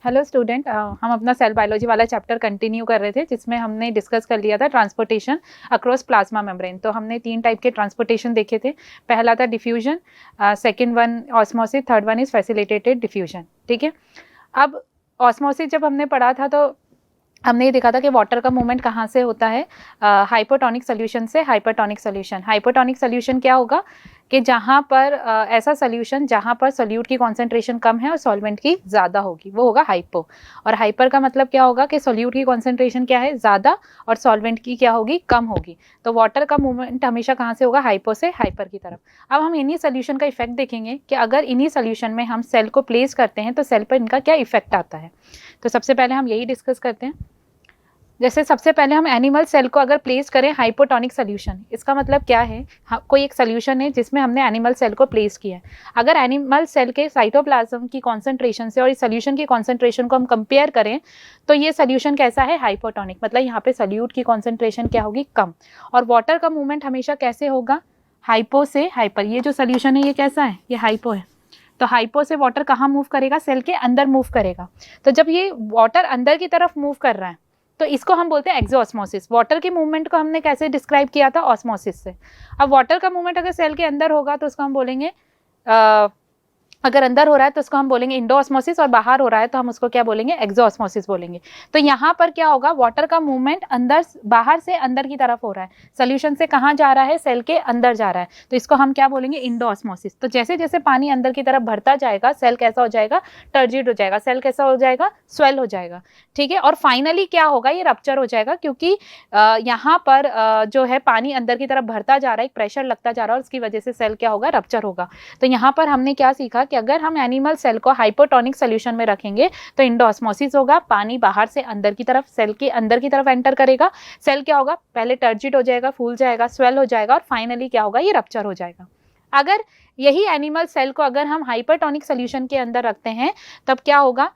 Hello student, हम अपना cell biology वाला चैप्टर कंटिन्यू कर रहे थे जिसमें हमने डिस्कस कर लिया था ट्रांसपोर्टेशन अक्रॉस प्लाज्मा मेम्ब्रेन। तो हमने 3 टाइप के ट्रांसपोर्टेशन देखे थे। पहला था diffusion, second one osmosis, third one is facilitated diffusion. ठीक है, अब ऑस्मोसिस जब हमने पढ़ा था तो हमने ये देखा था कि वाटर का मूवमेंट कहाँ से होता है, हाइपोटोनिक सोल्यूशन से हाइपरटोनिक सोल्यूशन। हाइपोटोनिक सोल्यूशन क्या होगा कि जहाँ पर ऐसा सोल्यूशन जहाँ पर सोल्यूट की कॉन्सेंट्रेशन कम है और सॉल्वेंट की ज़्यादा होगी, वो होगा हाइपो। और हाइपर का मतलब क्या होगा कि सोल्यूट की कॉन्सेंट्रेशन क्या है, ज़्यादा, और सॉल्वेंट की क्या होगी, कम होगी। तो वाटर का मूवमेंट हमेशा कहाँ से होगा, हाइपो से हाइपर की तरफ। अब हम इन्हीं सोल्यूशन का इफेक्ट देखेंगे कि अगर इन्हीं सोल्यूशन में हम सेल को प्लेस करते हैं तो सेल पर इनका क्या इफेक्ट आता है। तो सबसे पहले हम यही डिस्कस करते हैं। जैसे सबसे पहले हम एनिमल सेल को अगर प्लेस करें हाइपोटोनिक सोल्यूशन, इसका मतलब क्या है, कोई एक सोल्यूशन है जिसमें हमने एनिमल सेल को प्लेस किया है। अगर एनिमल सेल के साइटोप्लाज्म की कॉन्सेंट्रेशन से और इस सोल्यूशन की कॉन्सेंट्रेशन को हम कंपेयर करें तो ये सोल्यूशन कैसा है, हाइपोटोनिक, मतलब यहाँ पे सोल्यूट की कॉन्सेंट्रेशन क्या होगी, कम। और वाटर का मूवमेंट हमेशा कैसे होगा, हाइपो से हाइपर। ये जो सोल्यूशन है ये कैसा है, ये हाइपो है। तो हाइपो से वाटर कहाँ मूव करेगा, सेल के अंदर मूव करेगा। तो जब ये वाटर अंदर की तरफ मूव कर रहा है तो इसको हम बोलते हैं एक्सोऑस्मोसिस। वाटर के मूवमेंट को हमने कैसे डिस्क्राइब किया था, ऑस्मोसिस से। अब वाटर का मूवमेंट अगर सेल के अंदर होगा तो उसको हम बोलेंगे अगर अंदर हो रहा है तो उसको हम बोलेंगे इंडोऑस्मोसिस, और बाहर हो रहा है तो हम उसको क्या बोलेंगे, एक्सोऑस्मोसिस बोलेंगे। तो यहाँ पर क्या होगा, वाटर का मूवमेंट अंदर, बाहर से अंदर की तरफ हो रहा है, सोल्यूशन से कहाँ जा रहा है, सेल के अंदर जा रहा है, तो इसको हम क्या बोलेंगे, इंडोऑस्मोसिस। तो जैसे जैसे पानी अंदर की तरफ भरता जाएगा सेल कैसा हो जाएगा, टर्जिड हो जाएगा, सेल कैसा हो जाएगा, स्वेल हो जाएगा। ठीक है, और फाइनली क्या होगा, ये रप्चर हो जाएगा, क्योंकि यहाँ पर जो है पानी अंदर की तरफ भरता जा रहा है, एक प्रेशर लगता जा रहा है और उसकी वजह से सेल क्या होगा, रप्चर होगा। तो यहाँ पर हमने क्या सीखा कि अगर हम एनिमल सेल को हाइपोटोनिक सोल्यूशन में रखेंगे तो इंडोऑस्मोसिस होगा, पानी बाहर से अंदर की तरफ, सेल के अंदर की तरफ एंटर करेगा। सेल क्या होगा, पहले टर्जिड हो जाएगा, फूल जाएगा, स्वेल हो जाएगा, और फाइनली क्या होगा, ये रप्चर हो जाएगा। अगर यही एनिमल सेल को अगर हम हाइपरटोनिक सोल्यूशन के अंदर रखते हैं तब क्या होगा,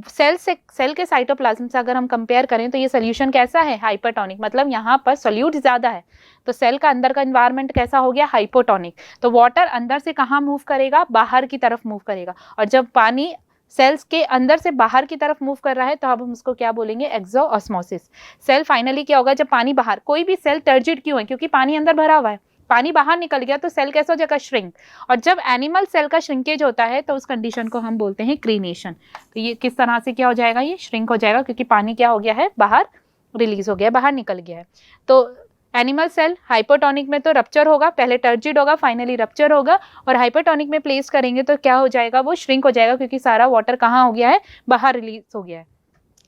सेल के साइटोप्लाज्म से अगर हम कंपेयर करें तो ये सोल्यूशन कैसा है, हाइपरटोनिक, मतलब यहाँ पर सोल्यूट ज्यादा है, तो सेल का अंदर का एनवायरनमेंट कैसा हो गया, हाइपोटोनिक। तो वाटर अंदर से कहाँ मूव करेगा, बाहर की तरफ मूव करेगा, और जब पानी सेल्स के अंदर से बाहर की तरफ मूव कर रहा है तो अब हम उसको क्या बोलेंगे, एक्सोऑस्मोसिस। सेल फाइनली क्या होगा, जब पानी बाहर, कोई भी सेल टर्जिड क्यों है, क्योंकि पानी अंदर भरा हुआ है, पानी बाहर निकल गया तो सेल कैसा हो जाएगा, श्रिंक। और जब एनिमल सेल का श्रिंकेज होता है तो उस कंडीशन को हम बोलते हैं क्रीनेशन। तो ये किस तरह से क्या हो जाएगा, ये श्रिंक हो जाएगा, क्योंकि पानी क्या हो गया है, बाहर रिलीज हो गया, बाहर निकल गया है। तो एनिमल सेल हाइपोटोनिक में तो रप्चर होगा, पहले टर्जिड होगा, फाइनली रप्चर होगा, और हाइपरटोनिक में प्लेस करेंगे तो क्या हो जाएगा, वो श्रिंक हो जाएगा, क्योंकि सारा वाटर कहाँ हो गया है, बाहर रिलीज हो गया है।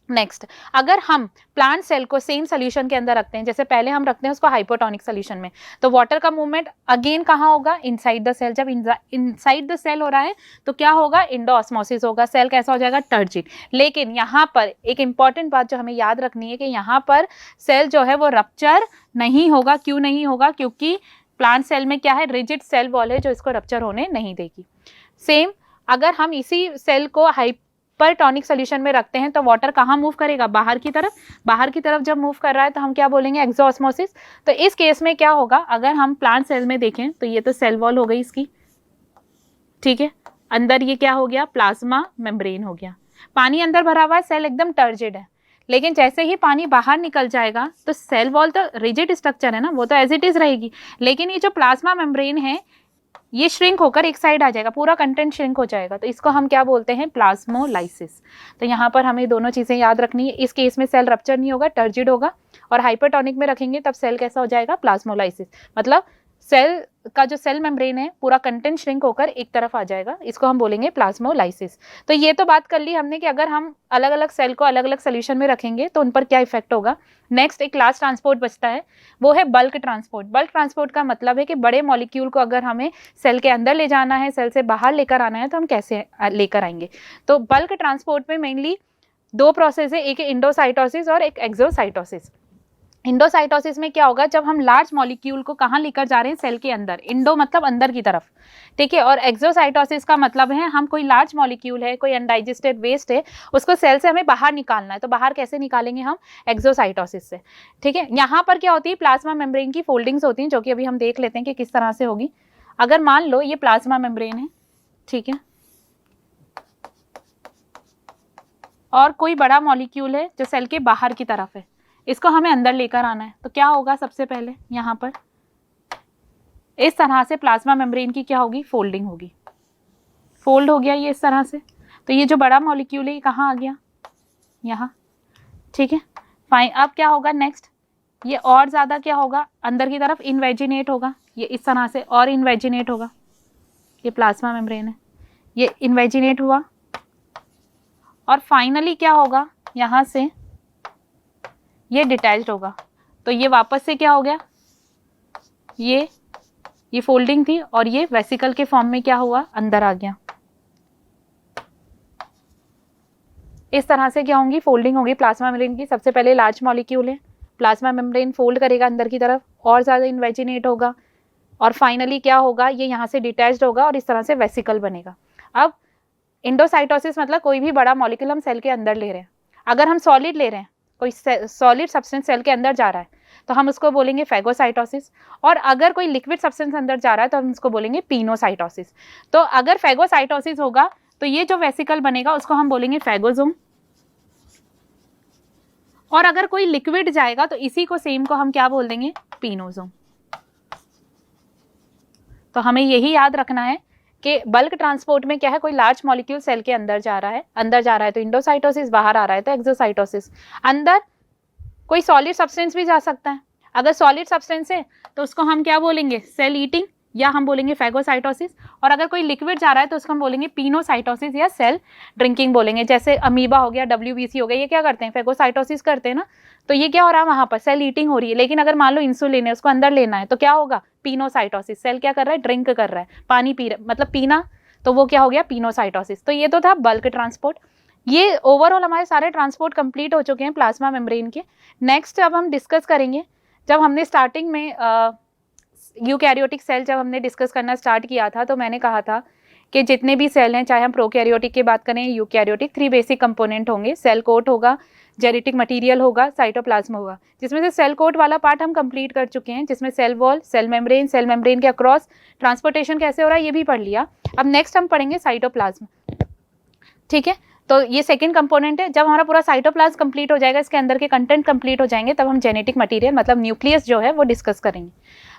नेक्स्ट, अगर हम प्लांट सेल को सेम सोल्यूशन के अंदर रखते हैं, जैसे पहले हम रखते हैं उसको हाइपोटोनिक सोल्यूशन में, तो वाटर का मूवमेंट अगेन कहाँ होगा, इनसाइड द सेल। जब इनसाइड द सेल हो रहा है तो क्या होगा, इंडोऑस्मोसिस होगा, सेल कैसा हो जाएगा, टर्जिड। लेकिन यहाँ पर एक इंपॉर्टेंट बात जो हमें याद रखनी है कि यहाँ पर सेल जो है वो रप्चर नहीं होगा। क्यों नहीं होगा, क्योंकि प्लांट सेल में क्या है, रिजिड सेल वॉल है जो इसको रप्चर होने नहीं देगी। सेम अगर हम इसी सेल को हाइपरटोनिक सोल्यूशन में रखते हैं तो वाटर कहाँ मूव करेगा, बाहर की तरफ। बाहर की तरफ जब मूव कर रहा है तो हम क्या बोलेंगे, एक्सोऑस्मोसिस। तो इस केस में क्या होगा, अगर हम प्लांट सेल में देखें तो ये तो सेल वॉल हो गई इसकी, ठीक है, अंदर ये क्या हो गया, प्लाज्मा मेम्ब्रेन हो गया, पानी अंदर भरा हुआ है, सेल एकदम टर्जिड है। लेकिन जैसे ही पानी बाहर निकल जाएगा तो सेल वॉल तो रिजिड स्ट्रक्चर है ना, वो तो एज इट इज रहेगी, लेकिन ये जो प्लाज्मा मेम्ब्रेन है ये श्रिंक होकर एक साइड आ जाएगा, पूरा कंटेंट श्रिंक हो जाएगा, तो इसको हम क्या बोलते हैं, प्लाज्मोलाइसिस। तो यहाँ पर हमें दोनों चीजें याद रखनी है। इस केस में सेल रप्चर नहीं होगा, टर्जिड होगा, और हाइपरटोनिक में रखेंगे तब सेल कैसा हो जाएगा, प्लाज्मोलाइसिस, मतलब सेल का जो सेल मेम्ब्रेन है पूरा कंटेंट श्रिंक होकर एक तरफ आ जाएगा, इसको हम बोलेंगे प्लाज्मोलाइसिस। तो ये तो बात कर ली हमने कि अगर हम अलग अलग सेल को अलग अलग सोल्यूशन में रखेंगे तो उन पर क्या इफेक्ट होगा। नेक्स्ट एक लास्ट ट्रांसपोर्ट बचता है, वो है बल्क ट्रांसपोर्ट। बल्क ट्रांसपोर्ट का मतलब है कि बड़े मॉलिक्यूल को अगर हमें सेल के अंदर ले जाना है, सेल से बाहर लेकर आना है तो हम कैसे लेकर आएंगे। तो बल्क ट्रांसपोर्ट में मेनली 2 प्रोसेस है, एक इंडोसाइटोसिस और एक एक्सोसाइटोसिस। इंडोसाइटोसिस में क्या होगा, जब हम लार्ज मॉलिक्यूल को कहाँ लेकर जा रहे हैं, सेल के अंदर, इंडो मतलब अंदर की तरफ, ठीक है। और एक्सोसाइटोसिस का मतलब है हम कोई लार्ज मॉलिक्यूल है, कोई अनडाइजेस्टेड वेस्ट है, उसको सेल से हमें बाहर निकालना है, तो बाहर कैसे निकालेंगे हम, एक्सोसाइटोसिस से, ठीक है। यहाँ पर क्या होती है, प्लाज्मा मेम्ब्रेन की फोल्डिंग्स होती हैं, जो कि अभी हम देख लेते हैं कि किस तरह से होगी। अगर मान लो ये प्लाज्मा मेम्ब्रेन है, ठीक है, और कोई बड़ा मॉलिक्यूल है जो सेल के बाहर की तरफ है, इसको हमें अंदर लेकर आना है, तो क्या होगा सबसे पहले यहाँ पर इस तरह से प्लाज्मा मेम्ब्रेन की क्या होगी, फोल्डिंग होगी। फोल्ड हो गया ये इस तरह से, तो ये जो बड़ा मॉलिक्यूल है ये कहाँ आ गया, यहाँ, ठीक है फाइन। अब क्या होगा नेक्स्ट, ये और ज़्यादा क्या होगा, अंदर की तरफ इनवेजिनेट होगा, ये इस तरह से और इनवेजिनेट होगा, ये प्लाज्मा मेम्ब्रेन है, ये इनवेजिनेट हुआ और फाइनली क्या होगा, यहाँ से ये डिटैच्ड होगा, तो ये वापस से क्या हो गया, ये फोल्डिंग थी और ये वेसिकल के फॉर्म में क्या हुआ, अंदर आ गया। इस तरह से क्या होंगी, फोल्डिंग होगी प्लाज्मा मेम्ब्रेन की। सबसे पहले लार्ज मॉलिक्यूल है, प्लाज्मा मेम्ब्रेन फोल्ड करेगा अंदर की तरफ और ज़्यादा इन्वेजिनेट होगा और फाइनली क्या होगा, ये यहाँ से डिटैच्ड होगा और इस तरह से वेसिकल बनेगा। अब इंडोसाइटोसिस मतलब कोई भी बड़ा मॉलिक्यूल हम सेल के अंदर ले रहे हैं। अगर हम सॉलिड ले रहे हैं, कोई सॉलिड सब्सटेंस सेल के अंदर जा रहा है, तो हम उसको बोलेंगे फैगोसाइटोसिस, और अगर कोई लिक्विड सब्सटेंस अंदर जा रहा है तो हम उसको बोलेंगे पिनोसाइटोसिस। तो अगर फैगोसाइटोसिस होगा तो ये जो वेसिकल बनेगा उसको हम बोलेंगे फैगोसोम, और अगर कोई लिक्विड जाएगा तो इसी को सेम को हम क्या बोल देंगे, पिनोसोम। तो हमें यही याद रखना है कि बल्क ट्रांसपोर्ट में क्या है, कोई लार्ज मॉलिक्यूल सेल के अंदर जा रहा है तो इंडोसाइटोसिस, बाहर आ रहा है तो एक्सोसाइटोसिस। अंदर कोई सॉलिड सब्सटेंस भी जा सकता है, अगर सॉलिड सब्सटेंस है तो उसको हम क्या बोलेंगे, सेल ईटिंग, या हम बोलेंगे फैगोसाइटोसिस, और अगर कोई लिक्विड जा रहा है तो उसको हम बोलेंगे पिनोसाइटोसिस या सेल ड्रिंकिंग बोलेंगे। जैसे अमीबा हो गया, WBC हो गया, ये क्या करते हैं, फैगोसाइटोसिस करते हैं ना, तो ये क्या हो रहा है, वहाँ पर सेल ईटिंग हो रही है। लेकिन अगर मान लो इंसुलिन है, उसको अंदर लेना है तो क्या होगा, पिनोसाइटोसिस, सेल क्या कर रहा है, ड्रिंक कर रहा है, पानी पी रहा है, मतलब पीना, तो वो क्या हो गया, पिनोसाइटोसिस। तो ये तो था बल्क ट्रांसपोर्ट। ये ओवरऑल हमारे सारे ट्रांसपोर्ट कंप्लीट हो चुके हैं प्लाज्मा मेम्ब्रेन के। नेक्स्ट अब हम डिस्कस करेंगे, जब हमने स्टार्टिंग में यूकैरियोटिक सेल जब हमने डिस्कस करना स्टार्ट किया था, तो मैंने कहा था कि जितने भी सेल हैं, चाहे हम प्रोकैरियोटिक की बात करें, यूकैरियोटिक, 3 बेसिक कंपोनेंट होंगे, सेल कोट होगा, जेनेटिक मटेरियल होगा, साइटोप्लाज्म होगा। जिसमें से सेल कोट वाला पार्ट हम कंप्लीट कर चुके हैं, जिसमें सेल वॉल, सेल मेम्ब्रेन के अक्रॉस ट्रांसपोर्टेशन कैसे हो रहा है ये भी पढ़ लिया। अब नेक्स्ट हम पढ़ेंगे साइटोप्लाज्म, ठीक है। तो ये सेकंड कंपोनेंट है। जब हमारा पूरा साइटोप्लाज्म कंप्लीट हो जाएगा, इसके अंदर के कंटेंट कंप्लीट हो जाएंगे, तब हम जेनेटिक मटेरियल मतलब न्यूक्लियस जो है वो डिस्कस करेंगे।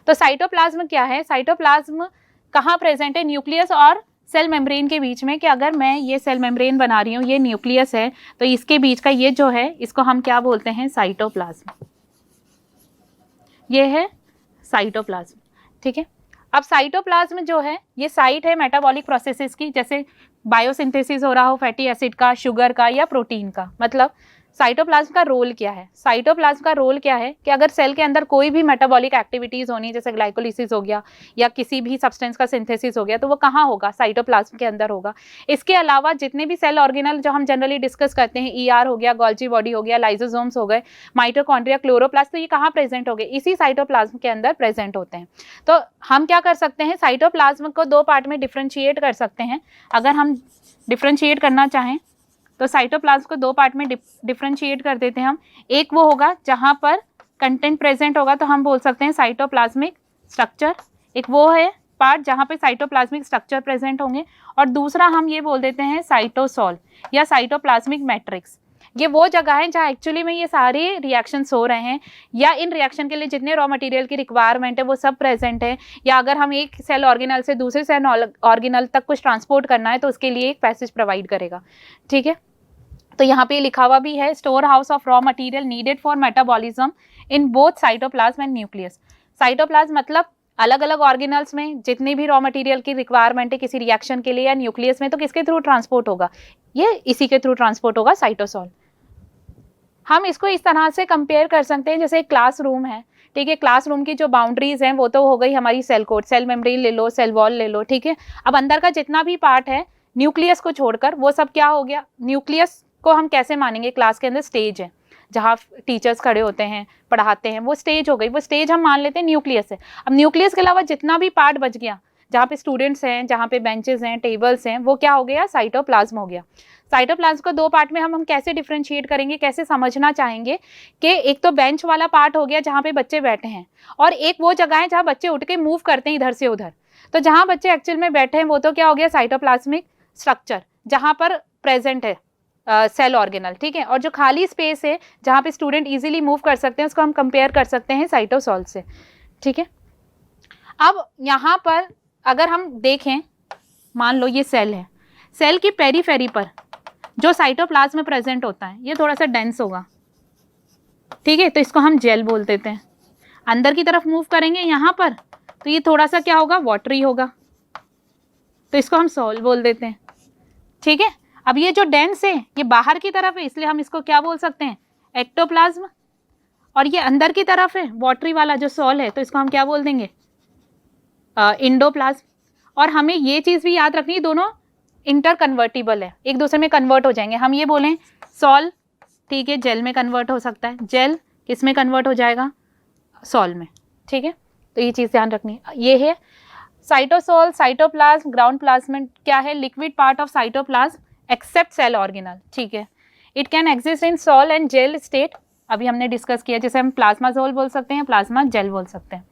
तो साइटोप्लाज्म क्या है, साइटोप्लाज्म कहाँ प्रेजेंट है, न्यूक्लियस और सेल मेम्ब्रेन के बीच में। कि अगर मैं ये सेल मेम्ब्रेन बना रही हूँ, ये न्यूक्लियस है, तो इसके बीच का ये जो है, इसको हम क्या बोलते हैं, साइटोप्लाज्म। ये है साइटोप्लाज्म, ठीक है। अब साइटोप्लाज्म जो है ये साइट है मेटाबॉलिक प्रोसेसेस की, जैसे बायोसिंथेसिस हो रहा हो फैटी एसिड का, शुगर का या प्रोटीन का। मतलब साइटोप्लाज्म का रोल क्या है, साइटोप्लाज्म का रोल क्या है कि अगर सेल के अंदर कोई भी मेटाबॉलिक एक्टिविटीज होनी है, जैसे ग्लाइकोलिसिस हो गया या किसी भी सब्सटेंस का सिंथेसिस हो गया, तो वो कहाँ होगा, साइटोप्लाज्म के अंदर होगा। इसके अलावा जितने भी सेल ऑर्गेनल जो हम जनरली डिस्कस करते हैं, ER हो गया, गोल्जी बॉडी हो गया, लाइसोसोम्स हो गए, माइटोकॉन्ड्रिया, क्लोरोप्लास्ट, तो ये कहाँ प्रेजेंट हो गए, इसी साइटोप्लाज्म के अंदर प्रेजेंट होते हैं। तो हम क्या कर सकते हैं, साइटोप्लाज्म को 2 पार्ट में डिफ्रेंशिएट कर सकते हैं। अगर हम डिफ्रेंशिएट करना चाहें तो साइटोप्लाज्म को 2 पार्ट में डिफ्रेंशिएट कर देते हैं हम। एक वो होगा जहाँ पर कंटेंट प्रेजेंट होगा, तो हम बोल सकते हैं साइटोप्लाज्मिक स्ट्रक्चर। एक वो है पार्ट जहाँ पे साइटोप्लाज्मिक स्ट्रक्चर प्रेजेंट होंगे, और दूसरा हम ये बोल देते हैं साइटोसॉल या साइटोप्लाज्मिक मैट्रिक्स। ये वो जगह है जहाँ एक्चुअली में ये सारे रिएक्शंस हो रहे हैं, या इन रिएक्शन के लिए जितने रॉ मटेरियल की रिक्वायरमेंट है वो सब प्रेजेंट है, या अगर हम एक सेल ऑर्गेनल से दूसरे सेल ऑर्गेनल तक कुछ ट्रांसपोर्ट करना है तो उसके लिए एक पैसेज प्रोवाइड करेगा, ठीक है। तो यहाँ पे लिखा हुआ भी है, store house of raw material needed for metabolism in both cytoplasm and nucleus. Cytoplasm मतलब अलग अलग ऑर्गेनल्स में जितनी भी रॉ मटेरियल की रिक्वायरमेंट है किसी रिएक्शन के लिए, या न्यूक्लियस में तो किसके थ्रू ट्रांसपोर्ट होगा, ये इसी के थ्रू ट्रांसपोर्ट होगा, साइटोसॉल। हम इसको इस तरह से कंपेयर कर सकते हैं, जैसे एक क्लासरूम है, ठीक है। क्लासरूम की जो बाउंड्रीज हैं वो तो हो गई हमारी सेल कोट, सेल मेम्ब्रेन ले लो, सेल वॉल ले लो, ठीक है। अब अंदर का जितना भी पार्ट है न्यूक्लियस को छोड़कर, वो सब क्या हो गया, न्यूक्लियस को हम कैसे मानेंगे, क्लास के अंदर स्टेज है जहाँ टीचर्स खड़े होते हैं, पढ़ाते हैं, वो स्टेज हो गई, वो स्टेज हम मान लेते हैं न्यूक्लियस है। अब न्यूक्लियस के अलावा जितना भी पार्ट बच गया, जहाँ पे स्टूडेंट्स हैं, जहाँ पे बेंचेस हैं, टेबल्स हैं, वो क्या हो गया, साइटोप्लाज्म हो गया। साइटोप्लाज्म को 2 पार्ट में हम कैसे डिफ्रेंशिएट करेंगे, कैसे समझना चाहेंगे कि एक तो बेंच वाला पार्ट हो गया जहाँ पे बच्चे बैठे हैं, और एक वो जगह है जहाँ बच्चे उठ के मूव करते हैं इधर से उधर। तो जहाँ बच्चे एक्चुअल में बैठे हैं वो तो क्या हो गया, साइटोप्लाज्मिक स्ट्रक्चर जहाँ पर प्रेजेंट है, सेल ऑर्गेनल, ठीक है। और जो खाली स्पेस है जहाँ पे स्टूडेंट इजीली मूव कर सकते हैं उसको हम कंपेयर कर सकते हैं साइटोसोल से, ठीक है। अब यहाँ पर अगर हम देखें, मान लो ये सेल है, सेल की पेरीफेरी पर जो साइटोप्लाज्म में प्रेजेंट होता है ये थोड़ा सा डेंस होगा, ठीक है, तो इसको हम जेल बोल देते हैं। अंदर की तरफ मूव करेंगे यहाँ पर तो ये थोड़ा सा क्या होगा, वाटरी होगा, तो इसको हम सॉल बोल देते हैं, ठीक है। अब ये जो डेंस है ये बाहर की तरफ है इसलिए हम इसको क्या बोल सकते हैं, एक्टोप्लाज्म। और ये अंदर की तरफ है वाटरी वाला जो सॉल है तो इसको हम क्या बोल देंगे, इंडोप्लाज्म। और हमें ये चीज़ भी याद रखनी है दोनों इंटर कन्वर्टिबल है, एक दूसरे में कन्वर्ट हो जाएंगे। हम ये बोलें सॉल, ठीक है, जेल में कन्वर्ट हो सकता है, जेल किस में कन्वर्ट हो जाएगा, सॉल में, ठीक है। तो ये चीज़ ध्यान रखनी है। ये है साइटोसोल, साइटोप्लाज्म, ग्राउंड प्लाज्म क्या है, liquid part of cytoplasm except cell organelle, ठीक है। It can exist in sol and gel state, अभी हमने डिस्कस किया, जैसे हम प्लाज्माजोल बोल सकते हैं, प्लाज्मा जेल बोल सकते हैं,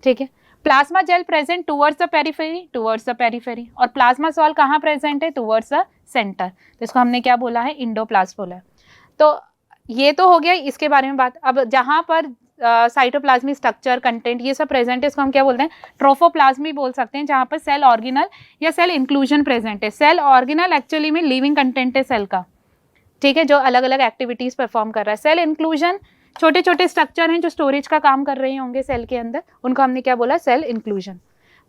ठीक है। Plasma gel present towards the periphery, और प्लाज्मा सॉल कहाँ प्रेजेंट है, टुवर्ड्स द सेंटर, तो इसको हमने क्या बोला है, इंडोप्लाज्म बोला है। तो ये तो हो गया इसके बारे में बात। अब जहाँ पर साइटोप्लाज्मिक स्ट्रक्चर, कंटेंट ये सब प्रेजेंट है, इसको हम क्या बोलते हैं, ट्रोफोप्लाज्म भी बोल सकते हैं, जहाँ पर सेल ऑर्गेनल या सेल इंक्लूजन प्रेजेंट है। सेल ऑर्गेनल एक्चुअली में लिविंग कंटेंट है सेल का, ठीक है, जो अलग अलग एक्टिविटीज परफॉर्म कर रहा है। सेल इंक्लूजन छोटे छोटे स्ट्रक्चर हैं जो स्टोरेज का काम कर रहे होंगे सेल के अंदर, उनको हमने क्या बोला, सेल इंक्लूजन।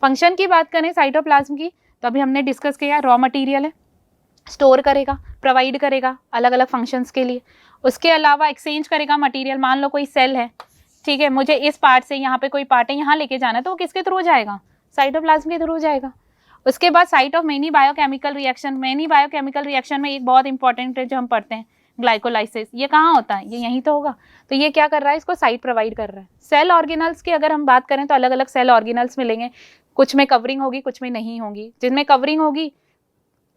फंक्शन की बात करें साइटोप्लाज्म की तो अभी हमने डिस्कस किया, रॉ मटेरियल है, स्टोर करेगा, प्रोवाइड करेगा अलग अलग फंक्शंस के लिए। उसके अलावा एक्सचेंज करेगा मटेरियल, मान लो कोई सेल है, ठीक है, मुझे इस पार्ट से यहाँ पे कोई पार्ट है यहाँ लेके जाना है, तो वो किसके थ्रू जाएगा, साइटोप्लाज्म के थ्रू जाएगा। उसके बाद site of many biochemical reaction, many biochemical reaction में एक बहुत इंपॉर्टेंट है जो हम पढ़ते हैं, ग्लाइकोलाइसिस, ये कहाँ होता है, ये यहीं तो होगा। तो ये क्या कर रहा है, इसको साइट प्रोवाइड कर रहा है। सेल ऑर्गेनल्स की अगर हम बात करें तो अलग अलग सेल ऑर्गेनल्स मिलेंगे, कुछ में कवरिंग होगी, कुछ में नहीं होगी। जिनमें कवरिंग होगी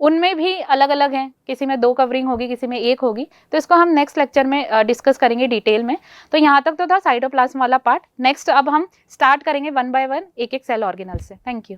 उनमें भी अलग अलग हैं, किसी में 2 कवरिंग होगी, किसी में 1 होगी, तो इसको हम नेक्स्ट लेक्चर में डिस्कस करेंगे डिटेल में। तो यहाँ तक तो था साइटोप्लाज्म वाला पार्ट। नेक्स्ट अब हम स्टार्ट करेंगे 1 बाय 1 एक एक सेल ऑर्गेनल से। Thank you.